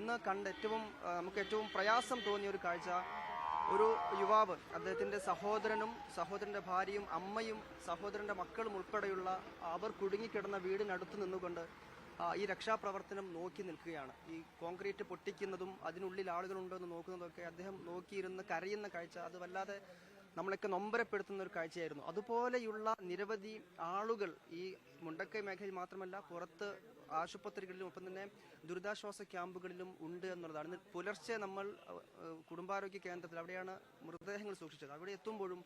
ഇന്ന് കണ്ട നമുക്ക് ഏറ്റവും പ്രയാസം തോന്നിയ ഒരു കാഴ്ച, ഒരു യുവാവ് അദ്ദേഹത്തിന്റെ സഹോദരന്റെ ഭാര്യയും അമ്മയും സഹോദരന്റെ മക്കളും ഉൾപ്പെടെയുള്ള അവർ കുടുങ്ങിക്കിടന്ന വീടിനടുത്ത് നിന്നുകൊണ്ട് ഈ രക്ഷാപ്രവർത്തനം നോക്കി നിൽക്കുകയാണ്. ഈ കോൺക്രീറ്റ് പൊട്ടിക്കുന്നതും അതിനുള്ളിൽ ആളുകളുണ്ടോ എന്ന് നോക്കുന്നതൊക്കെ അദ്ദേഹം നോക്കിയിരുന്ന് കരയുന്ന കാഴ്ച, അത് വല്ലാതെ നമ്മളൊക്കെ നൊമ്പരപ്പെടുത്തുന്ന ഒരു കാഴ്ചയായിരുന്നു. അതുപോലെയുള്ള നിരവധി ആളുകൾ ഈ മുണ്ടക്കൈ മേഖലയിൽ മാത്രമല്ല പുറത്ത് ആശുപത്രികളിലും ഒപ്പം തന്നെ ദുരിതാശ്വാസ ക്യാമ്പുകളിലും ഉണ്ട് എന്നുള്ളതാണ്. ഇന്ന് പുലർച്ചെ നമ്മൾ കുടുംബാരോഗ്യ കേന്ദ്രത്തിൽ, അവിടെയാണ് മൃതദേഹങ്ങൾ സൂക്ഷിച്ചത്, അവിടെ എത്തുമ്പോഴും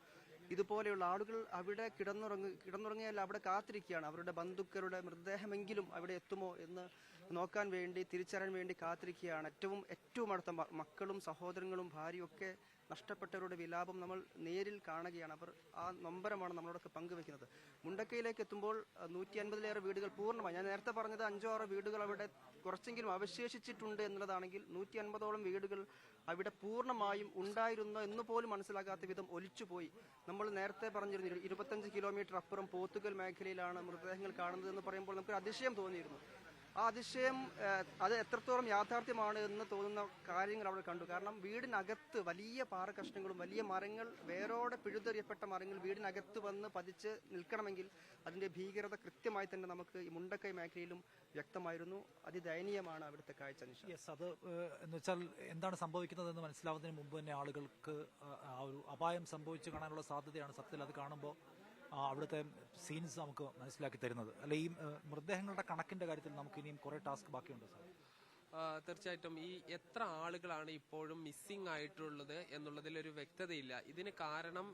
ഇതുപോലെയുള്ള ആളുകൾ അവിടെ കിടന്നുറങ്ങിയാൽ അവിടെ കാത്തിരിക്കുകയാണ്. അവരുടെ ബന്ധുക്കളുടെ മൃതദേഹമെങ്കിലും അവിടെ എത്തുമോ എന്ന് നോക്കാൻ വേണ്ടി, തിരിച്ചറിയാൻ വേണ്ടി കാത്തിരിക്കുകയാണ്. ഏറ്റവും അടുത്ത മക്കളും സഹോദരങ്ങളും ഭാര്യയും ഒക്കെ നഷ്ടപ്പെട്ടവരുടെ വിലാപം നമ്മൾ നേരിൽ കാണുകയാണ്. അവർ ആ നൊമ്പരമാണ് നമ്മളോടൊക്കെ പങ്കുവെക്കുന്നത്. മുണ്ടക്കയിലേക്ക് എത്തുമ്പോൾ 150-ലേറെ വീടുകൾ പൂർണ്ണമായി, ഞാൻ നേരത്തെ പറഞ്ഞത് 5-6 വീടുകൾ അവിടെ കുറച്ചെങ്കിലും അവശേഷിച്ചിട്ടുണ്ട് എന്നുള്ളതാണെങ്കിൽ 150ഓളം വീടുകൾ അവിടെ പൂർണ്ണമായും ഉണ്ടായിരുന്നോ എന്ന് പോലും മനസ്സിലാകാത്ത വിധം ഒലിച്ചുപോയി. നമ്മൾ നേരത്തെ പറഞ്ഞിരുന്നു 25 കിലോമീറ്റർ അപ്പുറം പോത്തുകൽ മേഖലയിലാണ് മൃതദേഹങ്ങൾ കാണുന്നത് എന്ന് പറയുമ്പോൾ നമുക്കൊരു അതിശയം തോന്നിയിരുന്നു. ആ അതിശയം അത് എത്രത്തോളം യാഥാർത്ഥ്യമാണ് എന്ന് തോന്നുന്ന കാര്യങ്ങൾ അവിടെ കണ്ടു. കാരണം വീടിനകത്ത് വലിയ പാറക്കഷ്ണങ്ങളും വലിയ മരങ്ങൾ, വേരോടെ പിഴുതെറിയപ്പെട്ട മരങ്ങൾ വീടിനകത്ത് വന്ന് പതിച്ച് നിൽക്കണമെങ്കിൽ അതിന്റെ ഭീകരത കൃത്യമായി തന്നെ നമുക്ക് ഈ മുണ്ടക്കൈ മേഖലയിലും വ്യക്തമായിരുന്നു. അതിദയനീയമാണ് അവിടുത്തെ കാഴ്ച. അത് എന്ന് വെച്ചാൽ എന്താണ് സംഭവിക്കുന്നതെന്ന് മനസ്സിലാവുന്നതിന് മുമ്പ് തന്നെ ആളുകൾക്ക് ആ ഒരു അപായം സംഭവിച്ചു കാണാനുള്ള സാധ്യതയാണ് സത്യത്തിൽ അത് കാണുമ്പോൾ അവിടുത്തെ സീൻസ് നമുക്ക് മനസ്സിലാക്കി തരുന്നത്. അല്ല, ഈ മൃതദേഹങ്ങളുടെ കണക്കിന്റെ കാര്യത്തിൽ നമുക്ക് ഇനിയും കുറെ ടാസ്ക് ബാക്കിയുണ്ട് സാർ. തീർച്ചയായിട്ടും ഈ എത്ര ആളുകളാണ് ഇപ്പോഴും മിസ്സിംഗ് ആയിട്ടുള്ളത് എന്നുള്ളതിലൊരു വ്യക്തതയില്ല. ഇതിന് കാരണം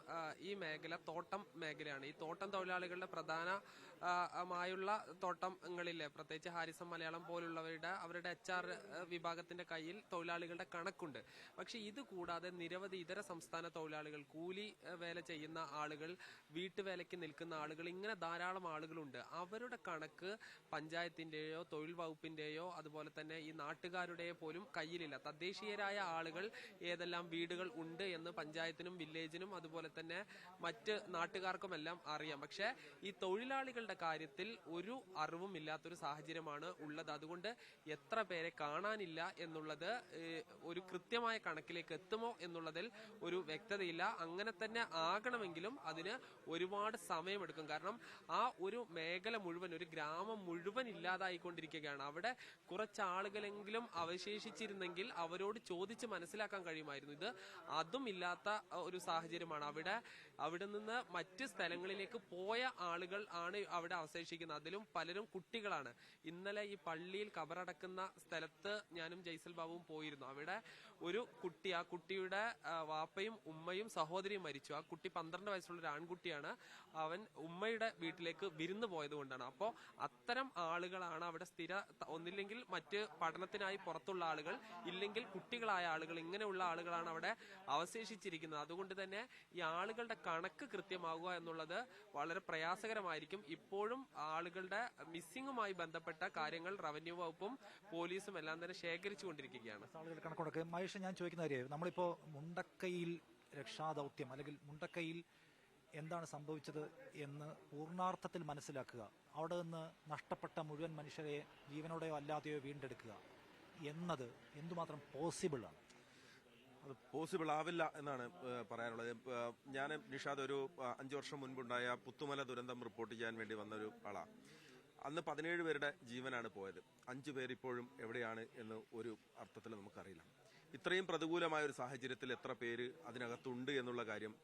ഈ മേഖല തോട്ടം മേഖലയാണ്. ഈ തോട്ടം തൊഴിലാളികളുടെ പ്രധാനമായുള്ള തോട്ടങ്ങളിലെ, പ്രത്യേകിച്ച് ഹാരിസം മലയാളം പോലുള്ളവരുടെ അവരുടെ HR വിഭാഗത്തിന്റെ കയ്യിൽ തൊഴിലാളികളുടെ കണക്കുണ്ട്. പക്ഷെ ഇത് കൂടാതെ നിരവധി ഇതര സംസ്ഥാന തൊഴിലാളികൾ, കൂലി വേല ചെയ്യുന്ന ആളുകൾ, വീട്ടുവേലയ്ക്ക് നിൽക്കുന്ന ആളുകൾ, ഇങ്ങനെ ധാരാളം ആളുകളുണ്ട്. അവരുടെ കണക്ക് പഞ്ചായത്തിന്റെയോ തൊഴിൽ വകുപ്പിന്റെയോ അതുപോലെ തന്നെ ഈ നാട്ടുകാരുടെ പോലും കയ്യിലില്ല. തദ്ദേശീയരായ ആളുകൾ ഏതെല്ലാം വീടുകൾ ഉണ്ട് എന്ന് പഞ്ചായത്തിനും വില്ലേജിനും അതുപോലെ തന്നെ മറ്റ് നാട്ടുകാർക്കുമെല്ലാം അറിയാം. പക്ഷെ ഈ തൊഴിലാളികളുടെ കാര്യത്തിൽ ഒരു അറിവും ഇല്ലാത്തൊരു സാഹചര്യമാണ് ഉള്ളത്. അതുകൊണ്ട് എത്ര പേരെ കാണാനില്ല എന്നുള്ളത് ഒരു കൃത്യമായ കണക്കിലേക്ക് എത്തുമോ എന്നുള്ളതിൽ ഒരു വ്യക്തതയില്ല. അങ്ങനെ തന്നെ ആകണമെങ്കിലും അതിന് ഒരുപാട് സമയമെടുക്കും. കാരണം ആ ഒരു മേഖല മുഴുവൻ, ഒരു ഗ്രാമം മുഴുവൻ ഇല്ലാതായിക്കൊണ്ടിരിക്കുകയാണ്. അവിടെ കുറച്ച് ആളുകളെങ്കിലും അവശേഷിച്ചിരുന്നെങ്കിൽ അവരോട് ചോദിച്ച് മനസ്സിലാക്കാൻ കഴിയുമായിരുന്നു. ഇത് അതും ഇല്ലാത്ത ഒരു സാഹചര്യമാണ്. അവിടെ നിന്ന് മറ്റ് സ്ഥലങ്ങളിലേക്ക് പോയ ആളുകൾ ആണ് അവിടെ അവശേഷിക്കുന്നത്. അതിലും പലരും കുട്ടികളാണ്. ഇന്നലെ ഈ പള്ളിയിൽ കബറടക്കുന്ന സ്ഥലത്ത് ഞാനും ജയ്സൽ ബാബുവും പോയിരുന്നു. അവിടെ ഒരു കുട്ടി, ആ കുട്ടിയുടെ വാപ്പയും ഉമ്മയും സഹോദരിയും മരിച്ചു. ആ കുട്ടി 12 വയസ്സുള്ള ഒരു ആൺകുട്ടിയാണ്. അവൻ ഉമ്മയുടെ വീട്ടിലേക്ക് വിരുന്ന് പോയത് കൊണ്ടാണ്. അപ്പോൾ അത്തരം ആളുകളാണ് അവിടെ ഒന്നില്ലെങ്കിൽ മറ്റ് പഠനത്തിനായി പുറത്തുള്ള ആളുകൾ, ഇല്ലെങ്കിൽ കുട്ടികളായ ആളുകൾ, ഇങ്ങനെയുള്ള ആളുകളാണ് അവിടെ അവശേഷിച്ചിരിക്കുന്നത്. അതുകൊണ്ട് തന്നെ ഈ ആളുകളുടെ കണക്ക് കൃത്യമാകുക എന്നുള്ളത് വളരെ പ്രയാസകരമായിരിക്കും. ഇപ്പോഴും ആളുകളുടെ മിസ്സിംഗുമായി ബന്ധപ്പെട്ട കാര്യങ്ങൾ റവന്യൂ വകുപ്പും പോലീസും എല്ലാം തന്നെ ശേഖരിച്ചുകൊണ്ടിരിക്കുകയാണ്. ആളുകളുടെ കണക്കൊക്കെ മഹേഷ്, ഞാൻ ചോദിക്കുന്ന കാര്യം, നമ്മളിപ്പോ മുണ്ടക്കൈയിൽ രക്ഷാദൌത്യം അല്ലെങ്കിൽ മുണ്ടക്കൈയിൽ എന്താണ് സംഭവിച്ചത് എന്ന് പൂർണ്ണാർത്ഥത്തിൽ മനസ്സിലാക്കുക, അവിടെ നിന്ന് നഷ്ടപ്പെട്ട മുഴുവൻ മനുഷ്യരെ ജീവനോടെയോ അല്ലാതെയോ വീണ്ടെടുക്കുക എന്നത് എന്തുമാത്രം പോസിബിൾ ആണ്? അത് പോസിബിൾ ആവില്ല എന്നാണ് പറയാനുള്ളത്. ഞാൻ നിഷാദ് ഒരു 5 വർഷം മുൻപുണ്ടായ പുത്തുമല ദുരന്തം റിപ്പോർട്ട് ചെയ്യാൻ വേണ്ടി വന്ന ഒരു ആളാണ്. അന്ന് 17 പേരുടെ ജീവനാണ് പോയത്. 5 പേർ ഇപ്പോഴും എവിടെയാണ് എന്ന് ഒരു അർത്ഥത്തിൽ നമുക്കറിയില്ല. ഇത്രയും പ്രതികൂലമായ ഒരു സാഹചര്യത്തിൽ എത്ര പേര് അതിനകത്തുണ്ട് എന്നുള്ള കാര്യം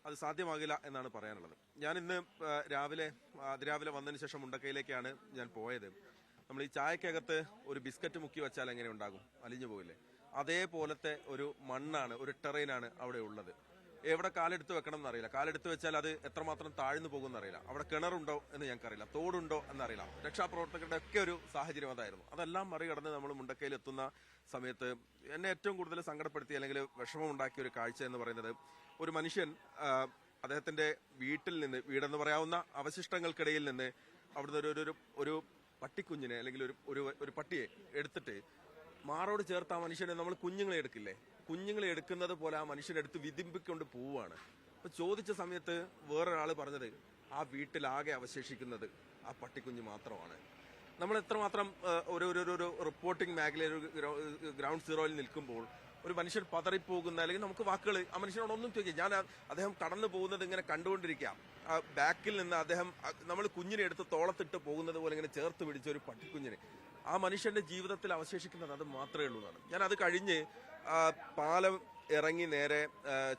അത് സാധ്യമാകില്ല എന്നാണ് പറയാനുള്ളത്. ഞാൻ ഇന്ന് അതിരാവിലെ വന്നതിന് ശേഷം മുണ്ടക്കൈയിലേക്കാണ് ഞാൻ പോയത്. നമ്മൾ ഈ ചായക്കകത്ത് ഒരു ബിസ്ക്കറ്റ് മുക്കി വെച്ചാൽ എങ്ങനെ ഉണ്ടാകും? അലിഞ്ഞു പോകില്ലേ? അതേപോലത്തെ ഒരു മണ്ണാണ്, ഒരു ടെറൈനാണ് അവിടെ ഉള്ളത്. എവിടെ കാലെടുത്ത് വെക്കണം എന്നറിയില്ല. കാലെടുത്ത് വെച്ചാൽ അത് എത്രമാത്രം താഴ്ന്നു പോകുമെന്ന് അറിയില്ല. അവിടെ കിണറുണ്ടോ എന്ന് ഞങ്ങൾക്കറിയില്ല, തോടുണ്ടോ എന്നറിയില്ല. രക്ഷാപ്രവർത്തകരുടെ ഒക്കെ ഒരു സാഹചര്യം അതായിരുന്നു. അതെല്ലാം മറികടന്ന് നമ്മൾ മുണ്ടക്കയിൽ എത്തുന്ന സമയത്ത് എന്നെ ഏറ്റവും കൂടുതൽ സങ്കടപ്പെടുത്തി അല്ലെങ്കിൽ വിഷമമുണ്ടാക്കിയ ഒരു കാഴ്ച എന്ന് പറയുന്നത്, ഒരു മനുഷ്യൻ അദ്ദേഹത്തിന്റെ വീടെന്ന് പറയാവുന്ന അവശിഷ്ടങ്ങൾക്കിടയിൽ നിന്ന് അവിടുന്ന് ഒരു പട്ടിക്കുഞ്ഞിനെ അല്ലെങ്കിൽ ഒരു പട്ടിയെ എടുത്തിട്ട് മാറോട് ചേർത്ത് ആ മനുഷ്യനെ നമ്മൾ കുഞ്ഞുങ്ങളെ എടുക്കുന്നത് പോലെ ആ മനുഷ്യനെടുത്ത് വിതിമ്പിക്കൊണ്ട് പോവുകയാണ്. അപ്പൊ ചോദിച്ച സമയത്ത് വേറൊരാള് പറഞ്ഞത് ആ വീട്ടിലാകെ അവശേഷിക്കുന്നത് ആ പട്ടിക്കുഞ്ഞ് മാത്രമാണ്. നമ്മൾ എത്രമാത്രം ഒരു ഒരു ഒരു റിപ്പോർട്ടിംഗ് മേഖലയിൽ ഒരു ഗ്രൗണ്ട് സീറോയിൽ നിൽക്കുമ്പോൾ ഒരു മനുഷ്യൻ പതറിപ്പോകുന്ന, അല്ലെങ്കിൽ നമുക്ക് വാക്കുകൾ ആ മനുഷ്യനോട് ഒന്നും ചോദിക്കുക. ഞാൻ അദ്ദേഹം കടന്നു പോകുന്നത് ഇങ്ങനെ കണ്ടുകൊണ്ടിരിക്കാം. ബാക്കിൽ നിന്ന് അദ്ദേഹം നമ്മൾ കുഞ്ഞിനെ എടുത്ത് തോളത്തിട്ട് പോകുന്നത് പോലെ ഇങ്ങനെ ചേർത്ത് പിടിച്ച ഒരു പട്ടിക്കുഞ്ഞിനെ, ആ മനുഷ്യന്റെ ജീവിതത്തിൽ അവശേഷിക്കുന്നത് അത് മാത്രമേ ഉള്ളൂ എന്നാണ്. ഞാൻ അത് കഴിഞ്ഞ് പാലം ഇറങ്ങി നേരെ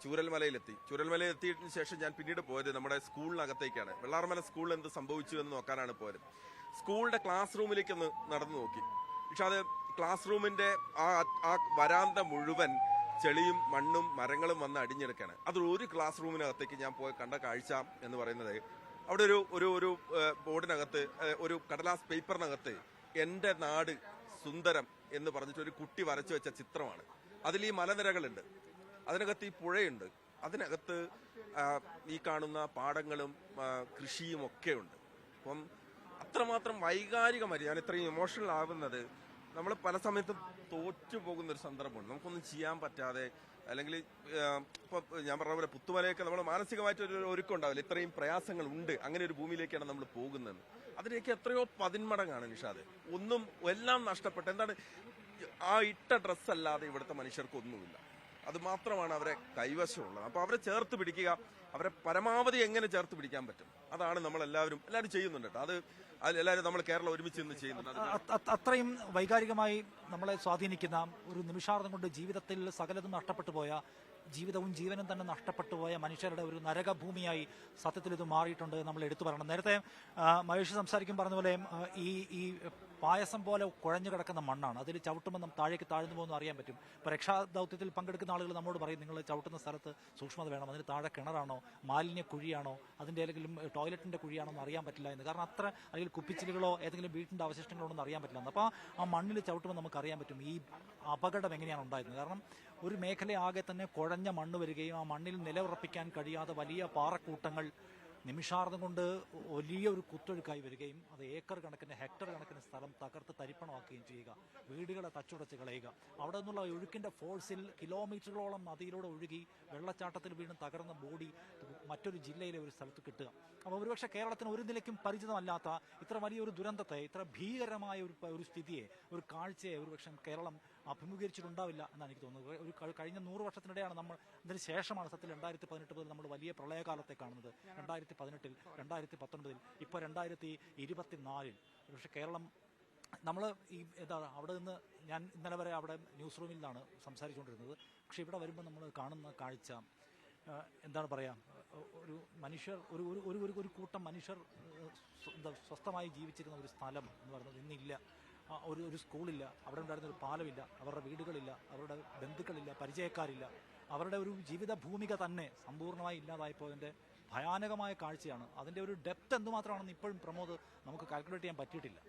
ചൂരൽമലയിലെത്തി. ചൂരൽമലയിലെത്തിയതിനു ശേഷം ഞാൻ പിന്നീട് പോയത് നമ്മുടെ സ്കൂളിനകത്തേക്കാണ്. വെള്ളാർമല സ്കൂളിൽ എന്ത് സംഭവിച്ചു എന്ന് നോക്കാനാണ് പോയത്. സ്കൂളിന്റെ ക്ലാസ് റൂമിലേക്ക് ഒന്ന് നടന്നു നോക്കി. പക്ഷെ അത് ക്ലാസ് റൂമിന്റെ ആ വരാന്ത മുഴുവൻ ചെളിയും മണ്ണും മരങ്ങളും വന്ന് അടിഞ്ഞെടുക്കാണ്. അത് ഒരു ക്ലാസ് റൂമിനകത്തേക്ക് ഞാൻ പോയി കണ്ട കാഴ്ച എന്ന് പറയുന്നത്, അവിടെ ഒരു ബോർഡിനകത്ത്, ഒരു കടലാസ് പേപ്പറിനകത്ത് എന്റെ നാട് സുന്ദരം എന്ന് പറഞ്ഞിട്ട് ഒരു കുട്ടി വരച്ചു വെച്ച ചിത്രമാണ്. അതിൽ ഈ മലനിരകളുണ്ട്, അതിനകത്ത് ഈ പുഴയുണ്ട്, അതിനകത്ത് ഈ കാണുന്ന പാടങ്ങളും കൃഷിയും ഒക്കെ ഉണ്ട്. അപ്പം അത്രമാത്രം വൈകാരികമായി ഞാൻ ഇത്രയും ഇമോഷണൽ ആവുന്നത്, നമ്മൾ പല സമയത്തും തോറ്റു പോകുന്ന ഒരു സന്ദർഭമുണ്ട്. നമുക്കൊന്നും ചെയ്യാൻ പറ്റാതെ, അല്ലെങ്കിൽ ഇപ്പൊ ഞാൻ പറഞ്ഞ പോലെ പുത്തുമലയൊക്കെ നമ്മൾ മാനസികമായിട്ട് ഒരു ഒരുക്കം ഉണ്ടാവില്ല. ഇത്രയും പ്രയാസങ്ങൾ ഉണ്ട്, അങ്ങനെ ഒരു ഭൂമിയിലേക്കാണ് നമ്മൾ പോകുന്നത്. അതിലേക്ക് എത്രയോ പതിന്മടങ്ങാണ് നിഷാദ്. ഒന്നും എല്ലാം നഷ്ടപ്പെട്ട, എന്താണ്, ആ ഇട്ട ഡ്രസ്സ് അല്ലാതെ ഇവിടുത്തെ മനുഷ്യർക്കൊന്നുമില്ല. അത് മാത്രമാണ് അവരെ കൈവശമുള്ളത്. അപ്പൊ അവരെ ചേർത്ത് പിടിക്കുക, അവരെ പരമാവധി എങ്ങനെ ചേർത്ത് പിടിക്കാൻ പറ്റും, അതാണ് നമ്മൾ എല്ലാവരും ചെയ്യുന്നുണ്ട് കേട്ടോ. അത് എല്ലാവരും നമ്മൾ കേരളം ഒരുമിച്ച് നിന്ന് ചെയ്യുന്നുണ്ട്. അത്രയും വൈകാരികമായി നമ്മളെ സ്വാധീനിക്കുന്ന ഒരു നിമിഷാർദ്ധം കൊണ്ട് ജീവിതത്തിൽ സകലതും നഷ്ടപ്പെട്ടു പോയ, ജീവിതവും ജീവനും തന്നെ നഷ്ടപ്പെട്ടു പോയ മനുഷ്യരുടെ ഒരു നരകഭൂമിയായി സത്യത്തിൽ ഇത് മാറിയിട്ടുണ്ട് നമ്മൾ എടുത്തു പറയണം. നേരത്തെ മഹേഷ് സംസാരിക്കും പറഞ്ഞ പോലെ ഈ പായസം പോലെ കുഴഞ്ഞു കിടക്കുന്ന മണ്ണാണ്. അതിൽ ചവിട്ടുമ്പോൾ താഴേക്ക് താഴ്ന്നു പോകുന്നു അറിയാൻ പറ്റും. ഇപ്പോൾ രക്ഷാദൗത്യത്തിൽ പങ്കെടുക്കുന്ന ആളുകൾ നമ്മോട് പറയും, നിങ്ങൾ ചവിട്ടുന്ന സ്ഥലത്ത് സൂക്ഷ്മത വേണം, അതിന് താഴെ കിണറാണോ മാലിന്യ കുഴിയാണോ അതിൻ്റെ ഏതെങ്കിലും ടോയ്ലറ്റിൻ്റെ കുഴിയാണോ എന്ന് അറിയാൻ പറ്റില്ല എന്ന്. കാരണം അത്ര, അല്ലെങ്കിൽ കുപ്പിച്ചിലുകളോ ഏതെങ്കിലും വീട്ടിൻ്റെ അവശിഷ്ടങ്ങളോ ഒന്നും അറിയാൻ പറ്റില്ല. അപ്പോൾ ആ മണ്ണിൽ ചവിട്ടുമ്പോൾ നമുക്ക് അറിയാൻ പറ്റും ഈ അപകടം എങ്ങനെയാണ് ഉണ്ടായിരുന്നത്. കാരണം ഒരു മേഖലയാകെ തന്നെ കുഴഞ്ഞ മണ്ണ് വരികയും ആ മണ്ണിൽ നിലയുറപ്പിക്കാൻ കഴിയാതെ വലിയ പാറക്കൂട്ടങ്ങൾ നിമിഷാർദ്ധം കൊണ്ട് വലിയൊരു കുത്തൊഴുക്കായി വരികയും അത് ഏക്കർ കണക്കിന്, ഹെക്ടർ കണക്കിന് സ്ഥലം തകർത്ത് തരിപ്പണമാക്കുകയും ചെയ്യുക, വീടുകളെ തച്ചുടച്ച് കളയുക. അവിടെ നിന്നുള്ള ഒഴുക്കിൻ്റെ ഫോഴ്സിൽ കിലോമീറ്ററുകളോളം നദിയിലൂടെ ഒഴുകി വെള്ളച്ചാട്ടത്തിൽ വീണ്ടും തകർന്ന ബോഡി മറ്റൊരു ജില്ലയിലെ ഒരു സ്ഥലത്ത് കിട്ടുക. അപ്പോൾ ഒരുപക്ഷെ കേരളത്തിന് ഒരു നിലയ്ക്കും പരിചിതമല്ലാത്ത ഇത്ര വലിയൊരു ദുരന്തത്തെ, ഇത്ര ഭീകരമായ ഒരു സ്ഥിതിയെ, ഒരു കാഴ്ചയെ ഒരുപക്ഷെ കേരളം അഭിമുഖീകരിച്ചിട്ടുണ്ടാവില്ല എന്നാണ് എനിക്ക് തോന്നുന്നത്. ഒരു കഴിഞ്ഞ 100 വർഷത്തിനിടെയാണ് നമ്മൾ, അതിന് ശേഷമാണ് സത്യത്തിൽ 2018 മുതൽ നമ്മൾ വലിയ പ്രളയകാലത്തെ കാണുന്നത്. 2018, 2019, ഇപ്പോൾ 2024. പക്ഷെ കേരളം, നമ്മൾ അവിടെ നിന്ന്, ഞാൻ ഇന്നലെ വരെ അവിടെ ന്യൂസ് റൂമിൽ നിന്നാണ് സംസാരിച്ചുകൊണ്ടിരുന്നത്. പക്ഷെ ഇവിടെ വരുമ്പോൾ നമ്മൾ കാണുന്ന കാഴ്ച എന്താണ് പറയുക, ഒരു മനുഷ്യർ, ഒരു കൂട്ടം മനുഷ്യർ സ്വസ്ഥമായി ജീവിച്ചിരുന്ന ഒരു സ്ഥലം എന്ന് പറയുന്നത് ഇന്നില്ല. ഒരു സ്കൂളില്ല, അവിടെ ഉണ്ടായിരുന്ന ഒരു പാലമില്ല, അവരുടെ വീടുകളില്ല, അവരുടെ ബന്ധുക്കളില്ല, പരിചയക്കാരില്ല. അവരുടെ ഒരു ജീവിത ഭൂമിക തന്നെ സമ്പൂർണ്ണമായി ഇല്ലാതായിപ്പോയതിൻ്റെ ഭയാനകമായ കാഴ്ചയാണ്. അതിൻ്റെ ഒരു ഡെപ്ത് എന്തുമാത്രമാണെന്ന് ഇപ്പോഴും പ്രമോദ് നമുക്ക് കാൽക്കുലേറ്റ് ചെയ്യാൻ പറ്റിയിട്ടില്ല.